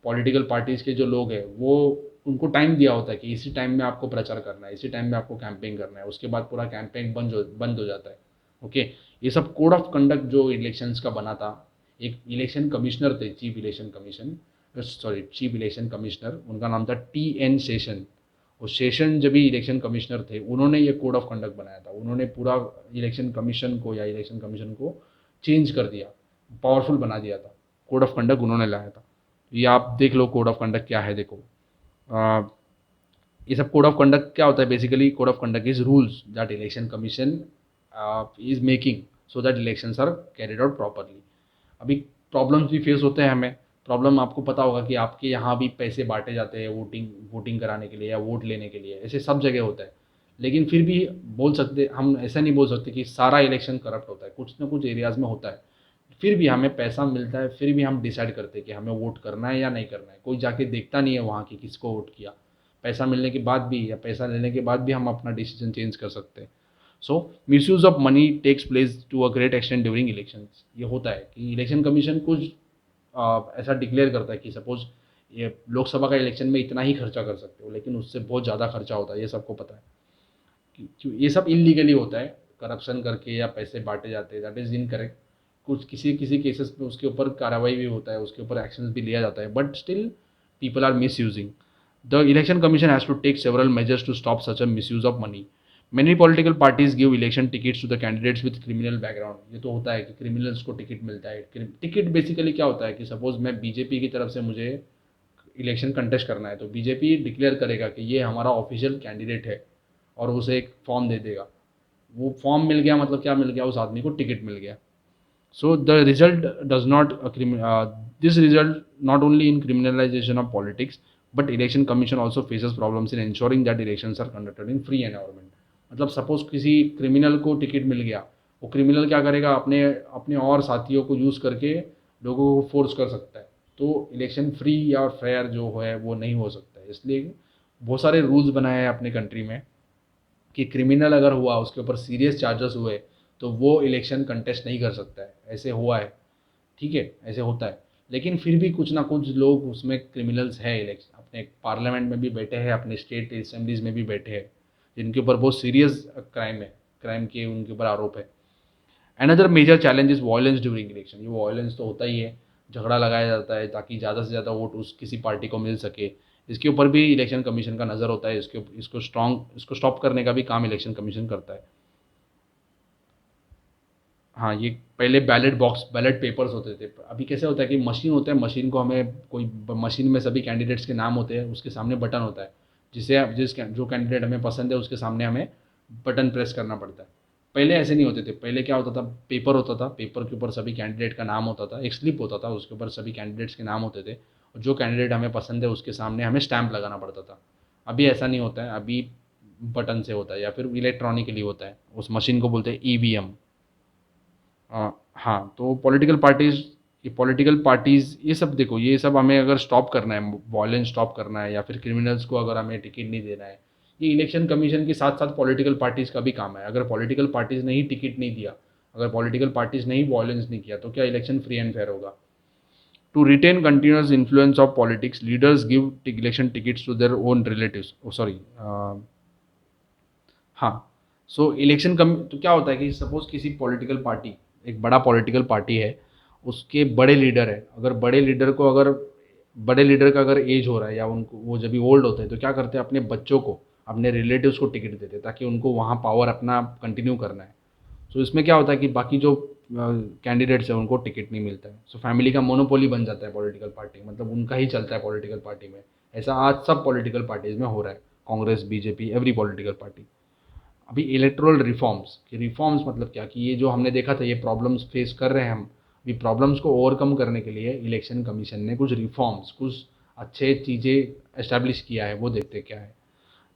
पॉलिटिकल पार्टीज़ के जो लोग हैं वो, उनको टाइम दिया होता है कि इसी टाइम में आपको प्रचार करना है, इसी टाइम में आपको कैंपेन करना है, उसके बाद पूरा कैंपेन बंद हो जाता है। ओके, ये सब कोड ऑफ कंडक्ट जो इलेक्शंस का बना था, एक इलेक्शन कमिश्नर थे, चीफ इलेक्शन कमिश्नर, उनका नाम था TN शेषन। और शेषन जब भी इलेक्शन कमिश्नर थे, उन्होंने ये कोड ऑफ कंडक्ट बनाया था। उन्होंने पूरा इलेक्शन कमीशन को या इलेक्शन कमीशन को चेंज कर दिया, पावरफुल बना दिया था। कोड ऑफ कंडक्ट उन्होंने लाया था। ये आप देख लो कोड ऑफ कंडक्ट क्या है, देखो। ये सब कोड ऑफ कंडक्ट क्या होता है? Basically code of conduct is rules that election commission is making so that elections are carried out properly. अभी प्रॉब्लम्स भी फेस होते हैं हमें। प्रॉब्लम आपको पता होगा कि आपके यहाँ भी पैसे बांटे जाते हैं वोटिंग कराने के लिए या वोट लेने के लिए, ऐसे सब जगह होता है। लेकिन फिर भी बोल सकते, हम ऐसा नहीं बोल सकते कि सारा इलेक्शन करप्ट होता है, कुछ ना कुछ एरियाज़ में होता है। फिर भी हमें पैसा मिलता है, फिर भी हम डिसाइड करते हैं कि हमें वोट करना है या नहीं करना है। कोई जाके देखता नहीं है वहाँ की किसको वोट किया। पैसा मिलने के बाद भी या पैसा लेने के बाद भी हम अपना डिसीजन चेंज कर सकते हैं। So misuse of money takes place to a great extent during elections. ये होता है कि इलेक्शन कमीशन कुछ ऐसा डिक्लेयर करता है कि सपोज ये लोकसभा का इलेक्शन में इतना ही खर्चा कर सकते हो, लेकिन उससे बहुत ज़्यादा खर्चा होता है, ये सबको पता है। ये सब इलीगली होता है, करप्शन करके या पैसे बांटे जाते हैं, दैट इज़ इनकरेक्ट। कुछ किसी किसी केसेस में उसके ऊपर कार्रवाई भी होता है, उसके ऊपर एक्शन भी लिया जाता है, but still people are misusing. The election commission has to take several measures to stop such a misuse of money. Many political parties give election tickets to the candidates with criminal background. ये तो होता है कि क्रिमिनल्स को टिकट मिलता है। टिकट बेसिकली क्या होता है कि सपोज मैं बीजेपी की तरफ से मुझे इलेक्शन कंटेस्ट करना है, तो बीजेपी डिक्लेयर करेगा कि ये हमारा ऑफिशियल कैंडिडेट है और उसे एक फॉर्म दे देगा। वो फॉर्म मिल गया मतलब क्या मिल गया? उस आदमी को टिकट मिल गया। So the result does not this result not only in criminalisation of politics, but election commission also faces problems in ensuring that elections are conducted in free environment. मतलब सपोज किसी क्रिमिनल को टिकट मिल गया, वो क्रिमिनल क्या करेगा? अपने अपने और साथियों को यूज़ करके लोगों को फोर्स कर सकता है। तो इलेक्शन फ्री या फेयर जो है वो नहीं हो सकता है। इसलिए बहुत सारे रूल्स बनाए हैं अपने कंट्री में कि क्रिमिनल अगर हुआ, उसके ऊपर सीरियस चार्जेस हुए, तो वो इलेक्शन कंटेस्ट नहीं कर सकता है। ऐसे हुआ है, ठीक है, ऐसे होता है। लेकिन फिर भी कुछ ना कुछ लोग उसमें क्रिमिनल्स हैं, इलेक्शन अपने पार्लियामेंट में भी बैठे हैं, अपने स्टेट असेंबलीज में भी बैठे हैं, जिनके ऊपर बहुत सीरियस क्राइम है, क्राइम के उनके ऊपर आरोप है। Another major challenge is violence during election. ये वायलेंस तो होता ही है, झगड़ा लगाया जाता है ताकि ज़्यादा से ज़्यादा वोट उस किसी पार्टी को मिल सके। इसके ऊपर भी इलेक्शन कमीशन का नज़र होता है। इसको स्टॉप करने का भी काम इलेक्शन कमीशन करता है। हाँ, ये पहले बैलेट पेपर्स होते थे। अभी कैसे होता है कि मशीन होता है, मशीन को हमें कोई मशीन में सभी कैंडिडेट्स के नाम होते हैं, उसके सामने बटन होता है, जो कैंडिडेट हमें पसंद है उसके सामने हमें बटन प्रेस करना पड़ता है। पहले ऐसे नहीं होते थे। पहले क्या होता था? पेपर होता था, पेपर के ऊपर सभी कैंडिडेट का नाम होता था, एक स्लिप होता था, उसके ऊपर सभी कैंडिडेट्स के नाम होते थे, और जो कैंडिडेट हमें पसंद है उसके सामने हमें स्टैंप लगाना पड़ता था। अभी ऐसा नहीं होता है, अभी बटन से होता है या फिर इलेक्ट्रॉनिकली होता है। उस मशीन को बोलते हैं EVM। हाँ, तो पॉलिटिकल पार्टीज़ ये सब देखो, ये सब हमें अगर स्टॉप करना है, वॉयलेंस स्टॉप करना है, या फिर क्रिमिनल्स को अगर हमें टिकट नहीं देना है, ये इलेक्शन कमीशन के साथ साथ पॉलिटिकल पार्टीज़ का भी काम है। अगर पॉलिटिकल पार्टीज़ ने ही टिकट नहीं दिया, अगर पॉलिटिकल पार्टीज़ ने ही वॉयलेंस नहीं किया, तो क्या इलेक्शन फ्री एंड फेयर होगा? To retain continuous influence of politics, leaders give election tickets to their own relatives. Sorry, हाँ। सो इलेक्शन कम तो क्या होता है कि सपोज किसी पॉलिटिकल पार्टी, एक बड़ा पॉलिटिकल पार्टी है, उसके बड़े लीडर है, अगर बड़े लीडर का अगर एज हो रहा है या उनको वो जब भी ओल्ड होते हैं, तो क्या करते हैं? अपने बच्चों को, अपने रिलेटिव्स को टिकट देते हैं ताकि उनको वहाँ पावर अपना कंटिन्यू करना है। सो इसमें क्या होता है कि बाकी जो कैंडिडेट्स हैं उनको टिकट नहीं मिलता है। सो फैमिली का मोनोपोली बन जाता है पॉलिटिकल पार्टी, मतलब उनका ही चलता है पॉलिटिकल पार्टी में। ऐसा आज सब पॉलिटिकल पार्टीज में हो रहा है, Congress, BJP, every political party. अभी इलेक्टोरल रिफॉर्म्स कि रिफॉर्म्स मतलब क्या, कि ये जो हमने देखा था, ये प्रॉब्लम्स फेस कर रहे हैं हम। अभी प्रॉब्लम्स को ओवरकम करने के लिए इलेक्शन कमीशन ने कुछ रिफॉर्म्स, कुछ अच्छे चीज़ें एस्टैब्लिश किया है, वो देखते क्या है।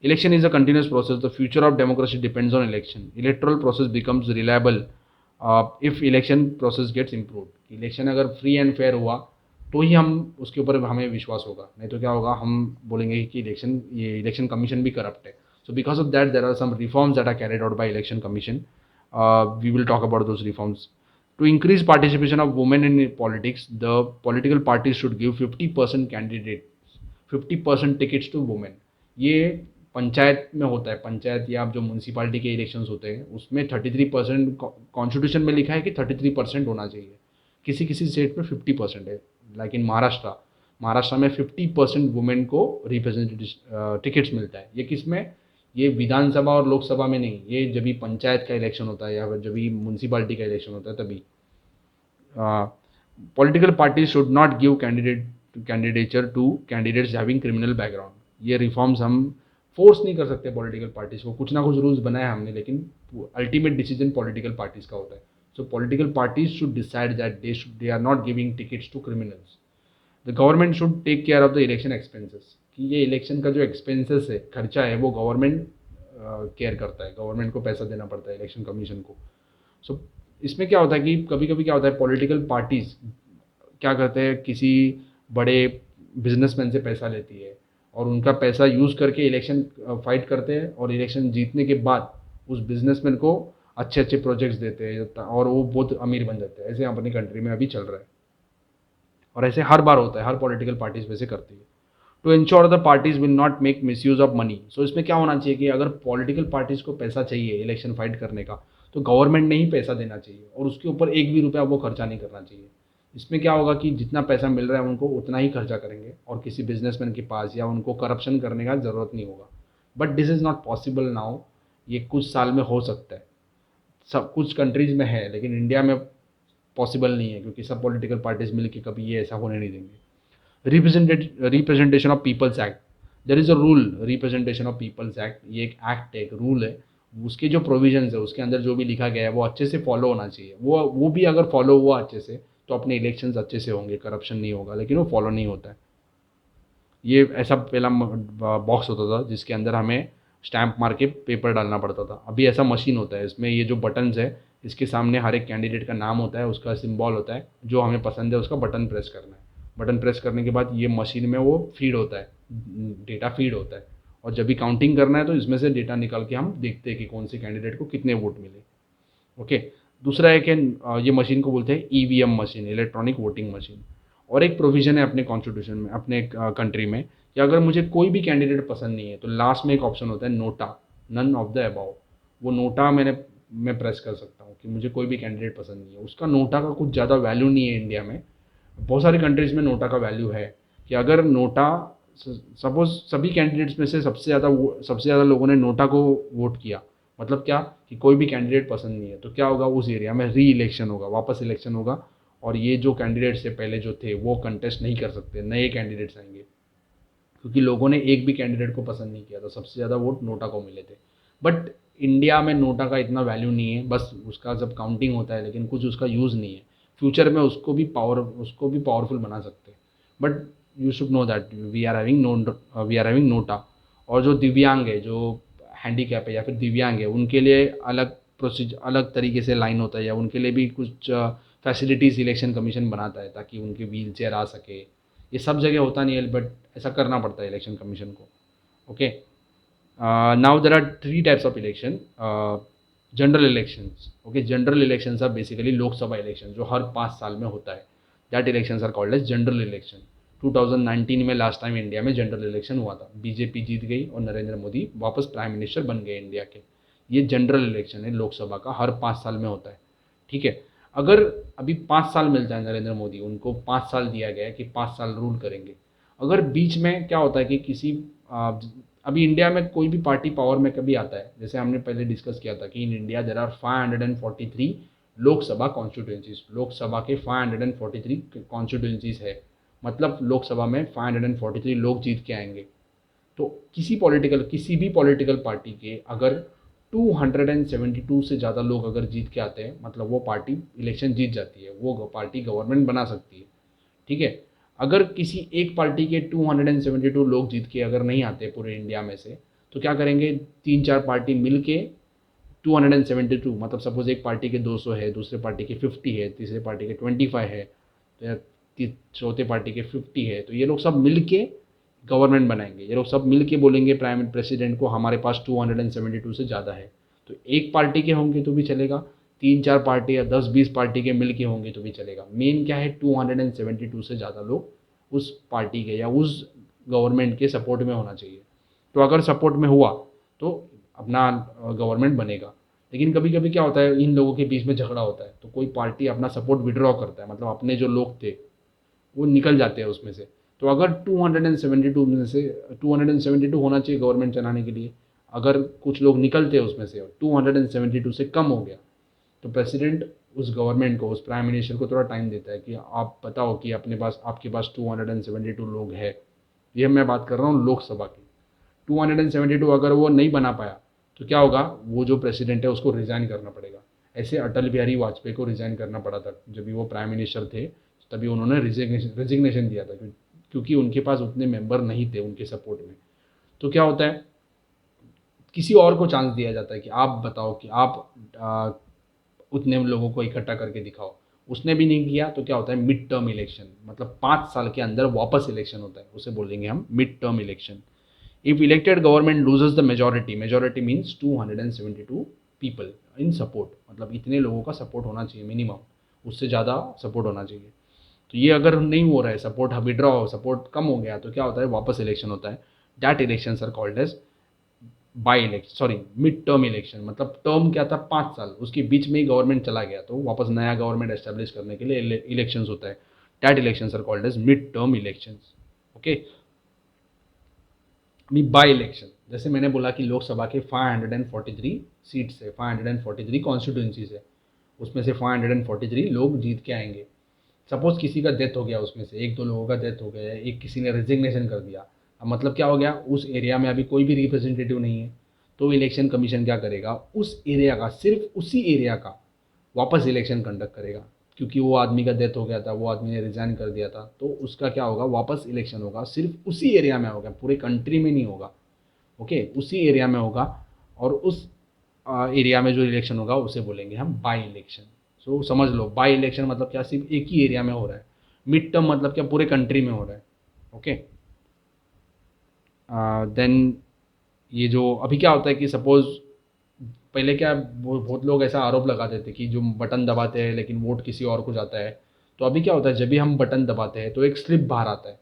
Election is a continuous process, the future of democracy depends on election. Electoral process becomes reliable if election process gets improved. Election अगर फ्री एंड फेयर हुआ तो ही हम उसके ऊपर हमें विश्वास होगा, नहीं तो क्या होगा? हम बोलेंगे कि ये इलेक्शन कमीशन भी करप्ट है। So because of that, there are some reforms that are carried out by election commission. We will talk about those reforms. To increase participation of women in politics, the political parties should give 50% candidates, 50% tickets to women. ये पंचायत में होता है, पंचायत या जो म्यूनसिपालिटी के इलेक्शंस होते हैं उसमें 33% कॉन्स्टिट्यूशन में लिखा है कि 33% होना चाहिए. किसी किसी स्टेट में 50% है, लाइक इन महाराष्ट्र में 50% वुमेन को रिप्रेजेंटेटिव टिकट्स मिलता है. ये किस में? ये विधानसभा और लोकसभा में नहीं, ये जब भी पंचायत का इलेक्शन होता है या जब भी म्यूनसिपालिटी का इलेक्शन होता है तभी. Political parties should not give candidature to candidates having criminal background. ये रिफॉर्म्स हम फोर्स नहीं कर सकते पॉलिटिकल पार्टीज को, कुछ ना कुछ रूल्स बनाया हमने, लेकिन अल्टीमेट डिसीजन पॉलिटिकल पार्टीज का होता है. So political parties should decide that they are not giving tickets to criminals. The government should take care of the election expenses, कि ये इलेक्शन का जो एक्सपेंसेस है, खर्चा है, वो गवर्नमेंट केयर करता है, गवर्नमेंट को पैसा देना पड़ता है इलेक्शन कमीशन को. सो इसमें क्या होता है कि कभी कभी क्या होता है, पॉलिटिकल पार्टीज क्या करते हैं, किसी बड़े बिजनेसमैन से पैसा लेती है और उनका पैसा यूज़ करके इलेक्शन फाइट करते हैं और इलेक्शन जीतने के बाद उस बिजनेसमैन को अच्छे अच्छे प्रोजेक्ट्स देते हैं और वो बहुत अमीर बन जाते हैं. ऐसे अपनी कंट्री में अभी चल रहा है और ऐसे हर बार होता है, हर पॉलिटिकल पार्टीज वैसे करती है. To ensure the parties will not make misuse of money. So इसमें क्या होना चाहिए कि अगर पॉलिटिकल पार्टीज को पैसा चाहिए इलेक्शन फाइट करने का, तो गवर्नमेंट ने ही पैसा देना चाहिए और उसके ऊपर एक भी रुपया वो खर्चा नहीं करना चाहिए. इसमें क्या होगा कि जितना पैसा मिल रहा है उनको उतना ही खर्चा करेंगे और किसी बिजनेसमैन के पास या उनको करप्शन करने का ज़रूरत नहीं होगा. But this is not possible now. ये कुछ साल में हो सकता है, सब कुछ कंट्रीज़ में है, लेकिन इंडिया में पॉसिबल नहीं है क्योंकि सब पॉलिटिकल पार्टीज मिलकर कभी ये ऐसा होने नहीं देंगे. Representation of people's act. There is a rule, representation of people's act. ये एक एक्ट है, एक रूल है. उसके जो प्रोविजंस है, उसके अंदर जो भी लिखा गया है वो अच्छे से फॉलो होना चाहिए. वो भी अगर फॉलो हुआ अच्छे से तो अपने इलेक्शंस अच्छे से होंगे, करप्शन नहीं होगा, लेकिन वो फॉलो नहीं होता है. ये ऐसा पहला बॉक्स होता था जिसके अंदर हमें स्टैंप मार के पेपर डालना पड़ता था. अभी ऐसा मशीन होता है, इसमें ये जो बटन्स है इसके सामने हर एक कैंडिडेट का नाम होता है, उसका सिंबल होता है, जो हमें पसंद है उसका बटन प्रेस करना है. बटन प्रेस करने के बाद ये मशीन में वो फीड होता है, डेटा फीड होता है, और जब भी काउंटिंग करना है तो इसमें से डेटा निकाल के हम देखते हैं कि कौन से कैंडिडेट को कितने वोट मिले. ओके. दूसरा है कि ये मशीन को बोलते हैं EVM machine, electronic voting machine. और एक प्रोविज़न है अपने कॉन्स्टिट्यूशन में, अपने कंट्री में, कि अगर मुझे कोई भी कैंडिडेट पसंद नहीं है तो लास्ट में एक ऑप्शन होता है NOTA, none of the above. वो नोटा मैं प्रेस कर सकता हूँ कि मुझे कोई भी कैंडिडेट पसंद नहीं है. उसका नोटा का कुछ ज़्यादा वैल्यू नहीं है इंडिया में. बहुत सारी कंट्रीज़ में नोटा का वैल्यू है कि अगर नोटा, सपोज सभी कैंडिडेट्स में से सबसे ज़्यादा लोगों ने नोटा को वोट किया, मतलब क्या कि कोई भी कैंडिडेट पसंद नहीं है, तो क्या होगा, उस एरिया में री इलेक्शन होगा, वापस इलेक्शन होगा, और ये जो कैंडिडेट्स से पहले जो थे वो कंटेस्ट नहीं कर सकते, नए कैंडिडेट्स आएंगे, क्योंकि लोगों ने एक भी कैंडिडेट को पसंद नहीं किया था. सबसे ज़्यादा वोट नोटा को मिले थे. बट इंडिया में नोटा का इतना वैल्यू नहीं है, बस उसका जब काउंटिंग होता है, लेकिन कुछ उसका यूज़ नहीं है. फ्यूचर में उसको भी पावरफुल बना सकते हैं. But you should know that we are having NOTA. और जो दिव्यांग है, जो हैंडीकैप है या फिर दिव्यांग है, उनके लिए अलग प्रोसीजर, अलग तरीके से लाइन होता है, या उनके लिए भी कुछ फैसिलिटीज़ इलेक्शन कमीशन बनाता है ताकि उनके व्हील चेयर आ सके. ये सब जगह होता नहीं है, बट ऐसा करना पड़ता है इलेक्शन कमीशन को. Okay. Now there are 3 types of election. General elections. Okay. General elections are basically Lok Sabha election जो हर 5 साल में होता है. That elections are called as general election. 2019 में लास्ट टाइम इंडिया में जनरल इलेक्शन हुआ था. बीजेपी जीत गई और नरेंद्र मोदी वापस प्राइम मिनिस्टर बन गए इंडिया के. ये जनरल इलेक्शन है लोकसभा का, हर 5 साल में होता है. ठीक है. अगर अभी 5 साल मिलता है नरेंद्र मोदी, उनको 5 साल दिया गया है कि 5 साल रूल करेंगे. अगर बीच में क्या होता है कि अभी इंडिया में कोई भी पार्टी पावर में कभी आता है, जैसे हमने पहले डिस्कस किया था कि in India there are 543 Lok Sabha constituencies. Lok Sabha के 543 कॉन्स्टिट्यूंसीज है, मतलब लोकसभा में 543 लोग जीत के आएंगे. तो किसी भी पॉलिटिकल पार्टी के अगर 272 से ज़्यादा लोग अगर जीत के आते हैं, मतलब वो पार्टी इलेक्शन जीत जाती है, वो पार्टी गवर्नमेंट बना सकती है. ठीक है. अगर किसी एक पार्टी के 272 लोग जीत के अगर नहीं आते पूरे इंडिया में से, तो क्या करेंगे, 3-4 पार्टी मिल के 272, मतलब सपोज एक पार्टी के 200 है, दूसरे पार्टी के 50 है, तीसरे पार्टी के 25 है, तो चौथे पार्टी के 50 है, तो ये लोग सब मिल के गवर्नमेंट बनाएंगे. ये लोग सब मिल के बोलेंगे प्राइम प्रेसिडेंट को हमारे पास 272 से ज़्यादा है. तो एक पार्टी के होंगे तो भी चलेगा, तीन चार पार्टी या 10-20 पार्टी के मिल के होंगे तो भी चलेगा। मेन क्या है, 272 से ज़्यादा लोग उस पार्टी के या उस गवर्नमेंट के सपोर्ट में होना चाहिए। तो अगर सपोर्ट में हुआ तो अपना गवर्नमेंट बनेगा। लेकिन कभी कभी क्या होता है, इन लोगों के बीच में झगड़ा होता है, तो कोई पार्टी अपना सपोर्ट विड्रॉ करता है, मतलब अपने जो लोग थे वो निकल जाते हैं उसमें से। तो अगर 272 में से 272 होना चाहिए गवर्नमेंट चलाने के लिए, अगर कुछ लोग निकलते हैं उसमें से, 272 से कम हो गया, तो प्रेसिडेंट उस गवर्नमेंट को, उस प्राइम मिनिस्टर को थोड़ा टाइम देता है कि आप बताओ कि अपने पास, आपके पास 272 लोग हैं। ये मैं बात कर रहा हूँ लोकसभा की। 272 अगर वो नहीं बना पाया तो क्या होगा, वो जो प्रेसिडेंट है उसको रिज़ाइन करना पड़ेगा। ऐसे अटल बिहारी वाजपेयी को रिज़ाइन करना पड़ा था, जब भी वो प्राइम मिनिस्टर थे तभी उन्होंने रिजिग्नेशन दिया था, क्योंकि उनके पास उतने मेंबर नहीं थे उनके सपोर्ट में। तो क्या होता है, किसी और को चांस दिया जाता है कि आप बताओ कि आप उतने लोगों को इकट्ठा करके दिखाओ। उसने भी नहीं किया तो क्या होता है, मिड टर्म इलेक्शन, मतलब 5 साल के अंदर वापस इलेक्शन होता है, उसे बोलेंगे हम mid term election. If elected government loses the majority means 272 people in support, मतलब इतने लोगों का सपोर्ट होना चाहिए मिनिमम, उससे ज़्यादा सपोर्ट होना चाहिए। तो ये अगर नहीं हो रहा है, सपोर्ट विड्रॉ, सपोर्ट कम हो गया, तो क्या होता है, वापस इलेक्शन होता है। That election are called as by election, sorry mid term election. मतलब टर्म क्या था, 5 साल, उसके बीच में ही गवर्नमेंट चला गया तो वापस नया गवर्नमेंट एस्टेब्लिश करने के लिए इलेक्शन होता है। That election are called as mid term election. Okay, अभी बाई इलेक्शन, जैसे मैंने बोला कि लोकसभा के 543 सीट्स है, 543 कॉन्स्टिट्यूंसीज है, उसमें से 543 लोग जीत के आएंगे। सपोज किसी का डेथ हो गया, उसमें से एक दो लोगों का डेथ हो गया, एक किसी ने रिजिग्नेशन कर दिया, अब मतलब क्या हो गया, उस एरिया में अभी कोई भी रिप्रेजेंटेटिव नहीं है। तो इलेक्शन कमीशन क्या करेगा, उस एरिया का, सिर्फ उसी एरिया का वापस इलेक्शन कंडक्ट करेगा। क्योंकि वो आदमी का डेथ हो गया था, वो आदमी ने रिजाइन कर दिया था, तो उसका क्या होगा, वापस इलेक्शन होगा, सिर्फ उसी एरिया में होगा, पूरे कंट्री में नहीं होगा। ओके, उसी एरिया में होगा। और उस एरिया में जो इलेक्शन होगा उसे बोलेंगे हम बाई इलेक्शन। सो समझ लो, बाई इलेक्शन मतलब क्या, सिर्फ एक ही एरिया में हो रहा है। मिड टर्म मतलब क्या, पूरे कंट्री में हो रहा है। ओके, देन ये जो अभी क्या होता है कि सपोज पहले क्या, बहुत लोग ऐसा आरोप लगाते थे कि जो बटन दबाते हैं लेकिन वोट किसी और को जाता है। तो अभी क्या होता है, जब भी हम बटन दबाते हैं तो एक स्लिप बाहर आता है,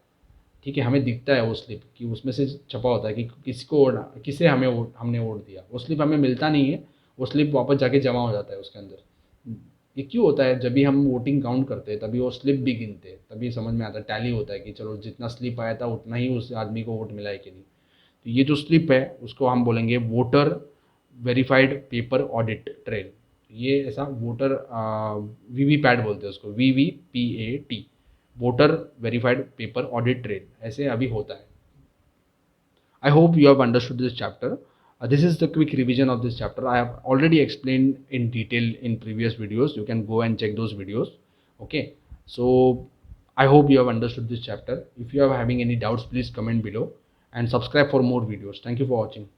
ठीक है, हमें दिखता है वो स्लिप, कि उसमें से छपा होता है कि किसको, किसे हमने वोट दिया। वो स्लिप हमें मिलता नहीं है, वो स्लिप वापस जाके जमा हो जाता है उसके अंदर। ये क्यों होता है, जब भी हम वोटिंग काउंट करते हैं तभी वो स्लिप भी गिनते हैं, तभी समझ में आता है, टैली होता है कि चलो जितना स्लिप आया था उतना ही उस आदमी को वोट मिला है कि नहीं। तो ये जो स्लिप है उसको हम बोलेंगे voter verified paper audit trail. ये ऐसा वोटर वीवी पैड बोलते हैं उसको, VVPAT, voter verified paper audit trail, ऐसे अभी होता है। I hope you have understood this chapter. This is the quick revision of this chapter. I have already explained in detail in previous videos. You can go and check those videos. Okay. So I hope you have understood this chapter. If you are having any doubts, please comment below and subscribe for more videos. Thank you for watching.